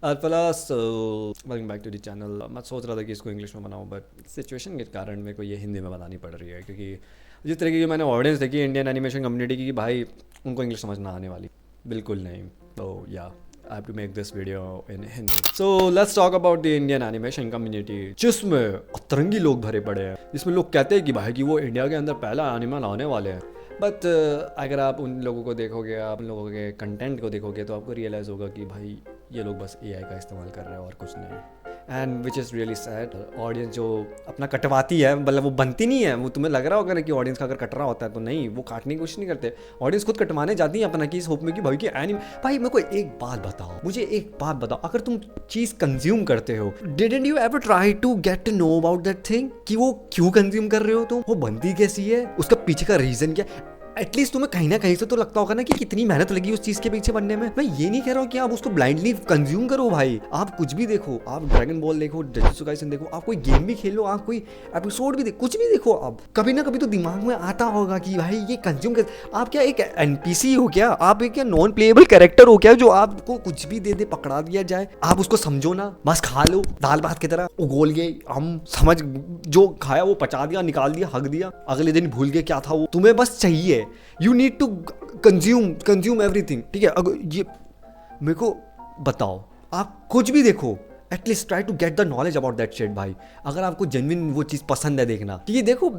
Plus welcome back to the channel. मैं सोच रहा था कि इसको इंग्लिश में बनाऊं, बट सिचुएशन के कारण मेरे को ये हिंदी में बनानी पड़ रही है, क्योंकि जिस तरह की जो मैंने ऑडियंस देखी इंडियन एनिमेशन कम्युनिटी की, कि भाई उनको इंग्लिश समझ ना आने वाली, बिल्कुल नहीं। तो या I have to make this video in Hindi. So let's talk about the Indian animation community, जिसमें अतरंगी लोग भरे पड़े हैं, जिसमें लोग कहते हैं कि भाई कि वो इंडिया के अंदर पहला एनिमल आने वाले हैं। बट अगर आप उन लोगों को देखोगे, आप उन लोगों के कंटेंट को देखोगे, तो आपको रियलाइज़ होगा कि भाई ये लोग बस एआई का इस्तेमाल कर रहे हैं और कुछ नहीं। And which is really sad. Audience जो अपना कटवाती है, मतलब वो बनती नहीं है। वो तुम्हें लग रहा होगा ना कि ऑडियंस का अगर कट रहा होता है, तो नहीं, वो काटने की कोशिश नहीं करते। ऑडियंस खुद कटवाने जाती है अपना, की इस होप में कि भाई कि भाई मेरे को एक बात बताओ, मुझे एक बात बताओ, अगर तुम चीज़ कंज्यूम करते हो, didn't you ever try to get to know about that thing, कि वो क्यों कंज्यूम कर रहे हो, तुम वो बनती कैसी है, उसका पीछे का रीज़न क्या। एटलीस्ट तुम्हें कहीं ना कहीं से तो लगता होगा ना कि कितनी मेहनत लगी उस चीज के पीछे बनने में। मैं ये नहीं कह रहा हूँ कि आप उसको ब्लाइंडली कंज्यूम करो भाई, आप कुछ भी देखो, आप ड्रैगन बॉल देखो, जजुत्सु काइसेन देखो, आप कोई गेम भी खेलो, आप कोई एपिसोड भी देखो, कुछ भी देखो, आप कभी ना कभी तो दिमाग में आता होगा कि भाई ये कंज्यूम कर। आप क्या एक एनपीसी हो क्या, आप एक क्या नॉन प्लेएबल कैरेक्टर हो क्या, जो आपको कुछ भी दे दे, पकड़ा दिया जाए, आप उसको समझो ना, बस खा लो दाल भात की तरह, उगोल गए हम, समझ जो खाया वो पचा दिया, निकाल दिया, हक दिया, अगले दिन भूल गए क्या था वो। तुम्हें बस चाहिए, you need to consume everything, ठीक है। अगर ये मेरे को बताओ, आप कुछ भी देखो, at least try to get the knowledge about that shit भाई। अगर आपको जेन्युइन वो चीज़ पसंद है देखना, ठीक है, देखो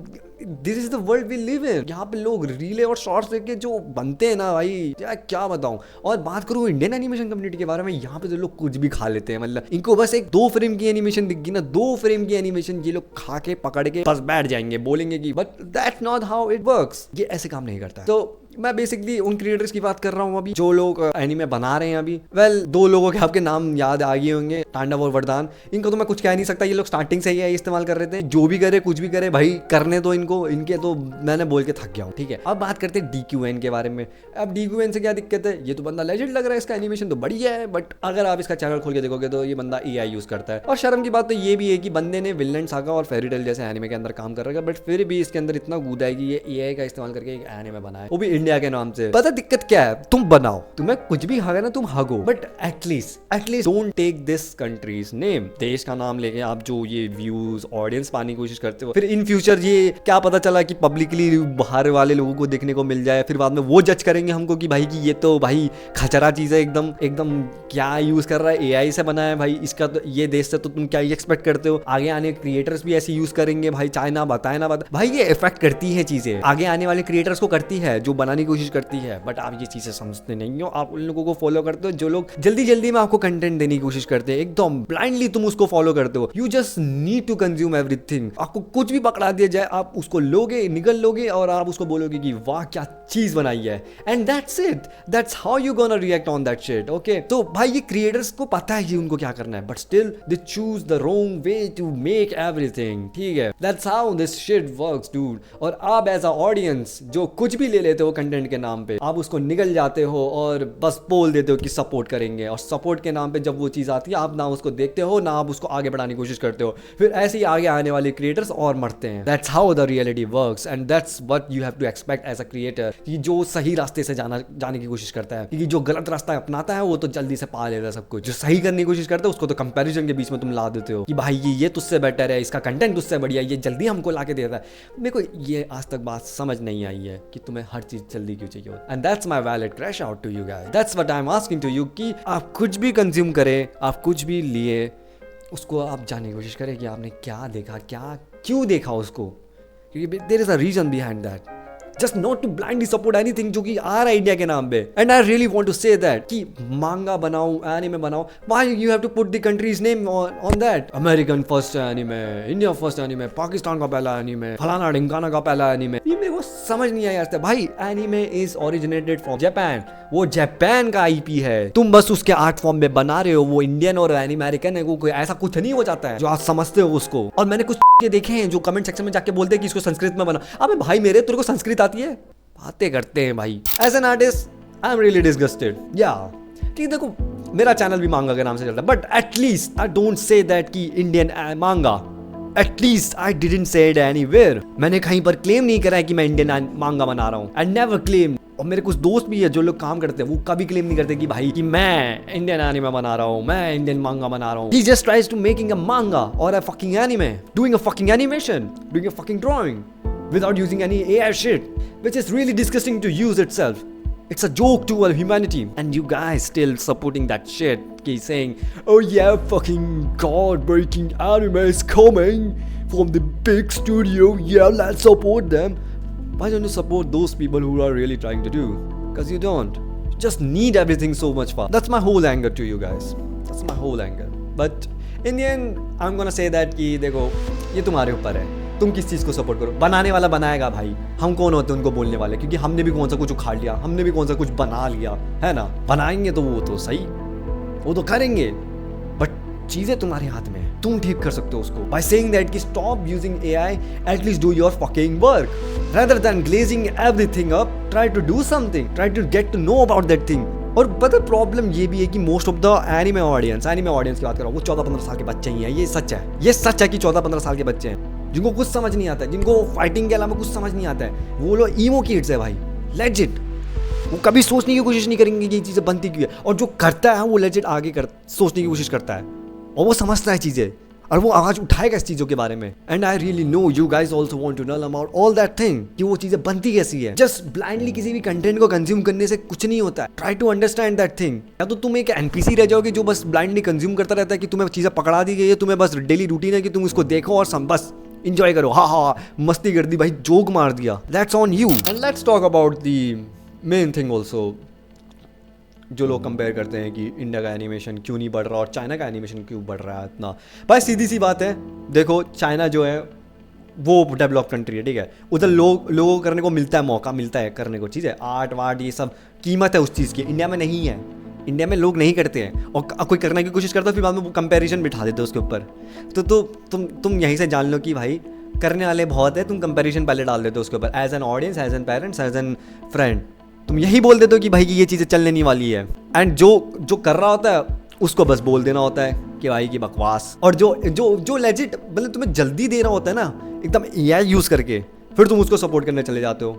this is the world we live in. यहाँ पे लोग रीले और शॉर्ट्स देख जो बनते हैं ना भाई, क्या बताऊँ। और बात करूँ इंडियन एनिमेशन कम्युनिटी के बारे में, यहाँ पे तो लोग कुछ भी खा लेते हैं। मतलब इनको बस एक 2 फ्रेम की एनिमेशन दिख गई ना, 2 फ्रेम की एनिमेशन, ये लोग खा के पकड़ के बस बैठ जाएंगे, बोलेंगे कि but that's not how it works. ये ऐसे काम नहीं करता। तो मैं बेसिकली उन क्रिएटर्स की बात कर रहा हूँ अभी, जो लोग एनीमे बना रहे हैं अभी। वेल 2 लोगों के आपके नाम याद आ गए होंगे, तांडव और वरदान। इनको तो मैं कुछ कह नहीं सकता, ये लोग स्टार्टिंग से ही इस्तेमाल कर रहे थे। जो भी करे कुछ भी करे भाई, करने दो इनको, इनके तो मैंने बोल के थक गया हूँ, ठीक है। अब बात करते हैं DQN के बारे में। अब DQN से क्या दिक्कत है, ये तो बंदा लेजेंड लग रहा है, इसका एनिमेशन तो बढ़िया है, बट अगर आप इसका चैनल खोल के देखोगे तो ये बंदा AI यूज करता है। और शर्म की बात तो ये भी है कि बंदे ने विनलैंड सागा और फेरी टेल जैसे एनिमे के अंदर काम कर रखा है, बट फिर भी इसके अंदर इतना कूदा है कि ये AI का इस्तेमाल करके एक एनिमे बनाए, वो भी इंडिया के नाम से। पता दिक्कत क्या है, तुम बनाओ, तुम्हें कुछ भी हागा ना, तुम हगो, but at least don't take this countries name, देश का नाम लेके आप जो ये व्यूज ऑडियंस पाने की कोशिश करते हो, फिर इन फ्यूचर ये क्या पता चला कि पब्लिकली बाहर वाले लोगों को देखने को मिल जाए, फिर बाद में वो जज करेंगे हमको कि भाई कि ये तो भाई खचरा चीज है, एकदम एकदम क्या यूज कर रहा है, AI से बना है भाई, इसका तो ये देश से तो तुम क्या एक्सपेक्ट करते हो। आगे आने क्रिएटर्स भी ऐसे यूज करेंगे भाई, चाहे ना बताए ना बताए भाई, ये इफेक्ट करती है चीजें, आगे आने वाले क्रिएटर्स को करती है, जो बनाने की कोशिश करती है। बट आप ये चीजें समझते नहीं हो, आप उन लोगों को फॉलो करते हो जो लोग जल्दी जल्दी में आपको कंटेंट देने की कोशिश करते हैं, एकदम ब्लाइंडली तुम उसको फॉलो करते हो। You just need to consume everything. आपको कुछ भी पकड़ा दिया जाए, आप उसको लोगे, निगल लोगे और आप उसको बोलोगे कि वाह क्या चीज बनाई है, and that's it, that's how you gonna react on that shit, okay. तो भाई ये क्रिएटर्स को पता है कि उनको क्या करना है, but still they choose the wrong way to make everything, ठीक है। That's how this shit works dude. और आप एज अ ऑडियंस जो कुछ भी ले लेते हो कंटेंट के नाम पे, आप उसको निगल जाते हो और बस बोल देते हो कि सपोर्ट करेंगे, और सपोर्ट के नाम पे जब वो चीज आती है, आप ना उसको देखते हो, ना आप उसको आगे बढ़ाने की कोशिश करते हो, फिर ऐसे ही आगे आने वाले क्रिएटर्स और मरते हैं। That's how the reality works, and that's what you have to expect as a creator, कि जो सही रास्ते से जाने की कोशिश करता है, क्योंकि जो गलत रास्ता अपनाता है वो तो जल्दी से पा लेता है सब कुछ, जो सही करने की कोशिश करता है उसको तो कंपैरिजन के बीच में तुम ला देते हो कि भाई ये तुझसे बेटर है, इसका कंटेंट तुझसे बढ़िया, ये जल्दी हमको ला के देता है। मेरे को ये आज तक बात समझ नहीं आई है कि तुम्हें हर चीज जल्दी क्यों चाहिए, and that's my valid crash out to you guys, that's what I am asking to you, कि आप कुछ भी कंज्यूम करें, आप कुछ भी लिए, उसको आप जानने की कोशिश करें कि आपने क्या देखा, क्या क्यों देखा उसको, क्योंकि there is a reason behind that. Just not to blindly support anything जो कि आ रहा है इंडिया के नाम पे। And I really want to say that कि मांगा बनाओ, एनिमे बनाओ, why you have to put the country's name on that. American first anime, India first anime, Pakistan का पहला एनिमे, फलाना ढिमकाना का पहला एनिमे। ये मेरे को समझ नहीं आया भाई। Anime is originated from Japan, वो जापान का IP है, तुम बस उसके आर्ट फॉर्म में बना रहे हो, वो इंडियन और अमेरिकन है, कोई ऐसा कुछ नहीं हो जाता है जो आप समझते हो उसको। और मैंने कुछ के देखे हैं जो कमेंट सेक्शन में जाके बोलते हैं कि इसको संस्कृत में बना। अबे भाई मेरे, तेरे को संस्कृत आती है? बातें करते हैं भाई। As an artist I am really disgusted, या ठीक, देखो मेरा चैनल भी मांगा के नाम से चलता है, but at least I don't say that कि इंडियन मांगा, at least I didn't say it anywhere. मैंने कहीं पर क्लेम नहीं करा है कि मैं इंडियन मांगा बना रहा हूं। आई नेवर क्लेम और मेरे कुछ दोस्त भी है जो लोग काम करते हैं, वो कभी क्लेम नहीं करते कि भाई कि मैं इंडियन एनिमे बना रहा हूँ, मैं इंडियन मांगा बना रहा हूँ. He just tries to making a manga or a fucking anime, doing a fucking animation, doing a fucking drawing without using any AI shit, which is really disgusting to use itself. It's a joke to all humanity, and you guys still supporting that shit. Keep saying, "Oh yeah, fucking god-breaking anime is coming from the big studio. Yeah, let's support them." Why don't you support those people who are really trying to do? Because you don't. You just need everything so much fast. That's my whole anger to you guys. That's my whole anger. But in the end, I'm gonna say that कि देखो ये तुम्हारे ऊपर है. तुम किस चीज़ को support करो. बनाने वाला बनाएगा भाई, हम कौन होते हैं उनको बोलने वाले, क्योंकि हमने भी कौन सा कुछ उखाड़ लिया, हमने भी कौन सा कुछ बना लिया है ना. बनाएंगे तो वो तो सही, वो तो करेंगे, बट चीज़ें तुम्हारे हाथ में है, तुम ठीक कर सकते हो उसको बाय सेइंग दैट कि stop using AI, at least do your fucking work rather than glazing everything up. Try to do something, try to get to know about that thing. और पता प्रॉब्लम ये भी है कि most of the anime audience की बात कर रहा हूँ, वो 14-15 साल के बच्चे ही हैं. ये सच है, ये सच है कि 14-15 साल के बच्चे हैं जिनको कुछ समझ नहीं आता है, जिनको फाइटिंग के अलावा कुछ समझ नहीं आता है. वो लोग ईमो किड्स है भाई, लेजिट. वो कभी सोचने की कोशिश नहीं करेंगे कि ये चीज़ें बनती क्यों है, और जो करता है वो लेजिट आगे सोचने की कोशिश करता है, और वो समझता है चीज़ें, और वो आवाज़ उठाएगा इस चीज़ों के बारे में. And I really know you guys also want to known about all that thing कि वो चीज़ें बनती कैसी है. जस्ट ब्लाइंडली किसी भी कंटेंट को कंज्यूम करने से कुछ नहीं होता है. Try to understand that thing. या तो तुम एक एनपीसी रह जाओगे जो बस ब्लाइंडली कंज्यूम करता रहता है कि तुम्हें चीज़ें पकड़ा दी गई है, तुम्हें बस डेली रूटीन है कि तुम उसको देखो और बस इंजॉय करो. हाँ मस्ती कर दी भाई, जोक मार दिया, that's on you. And let's talk about the main thing also. जो लोग कंपेयर करते हैं कि इंडिया का एनिमेशन क्यों नहीं बढ़ रहा और चाइना का एनिमेशन क्यों बढ़ रहा है इतना. भाई सीधी सी बात है, देखो चाइना जो है वो डेवलप कंट्री है, ठीक है. उधर लोगों को करने को मिलता है, मौका मिलता है करने को, चीज़ है, आर्ट वार्ट ये सब कीमत है उस चीज़ की. इंडिया में नहीं है, इंडिया में लोग नहीं करते हैं, और कोई करने की कोशिश करता है फिर बाद में वो कंपेरिजन बिठा देते हैं उसके ऊपर. तो तुम यहीं से जान लो कि भाई करने वाले बहुत है, तुम कंपेरिजन पहले डाल देते हो उसके ऊपर. As an audience, as an parents, as an friend, तुम यही बोल देते हो कि भाई कि ये चीज़ें चलने नहीं वाली है. एंड जो कर रहा होता है उसको बस बोल देना होता है कि भाई की बकवास. और जो लेजिट मतलब तुम्हें जल्दी दे रहा होता है ना एकदम एआई यूज़ करके, फिर तुम उसको सपोर्ट करने चले जाते हो.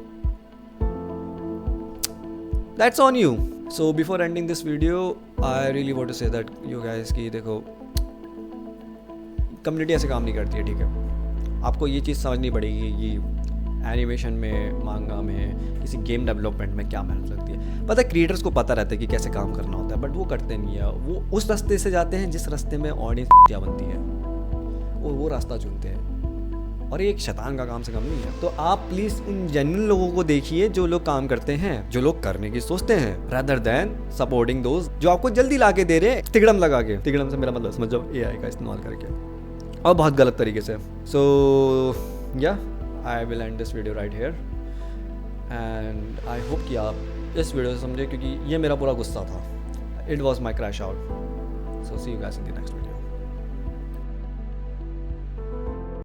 That's on you. So before ending this video I really want to say that you guys कि देखो कम्युनिटी ऐसे काम नहीं करती है, ठीक है. आपको ये चीज़ समझनी पड़ेगी कि एनिमेशन में, मांगा में, किसी गेम डेवलपमेंट में क्या मेहनत लगती है. पता है क्रिएटर्स को पता रहता है कि कैसे काम करना होता है, बट वो करते नहीं है. वो उस रास्ते से जाते हैं जिस रास्ते में ऑडियंस क्या बनती है, वो रास्ता चुनते हैं, और ये एक शैतान का काम से कम नहीं है. तो आप प्लीज़ उन जेन्युइन लोगों को देखिए जो लोग काम करते हैं, जो लोग करने की सोचते हैं, रादर देन सपोर्टिंग दोज जो आपको जल्दी ला के दे रहे हैं तिगड़म लगा के. तिगड़म से मेरा मतलब समझ जाओ एआई का इस्तेमाल करके, और बहुत गलत तरीके से. सो या I will end this video right here, and I hope कि आप इस वीडियो से समझे, क्योंकि ये मेरा पूरा गुस्सा था. It was my crash out. So see you guys in the next video.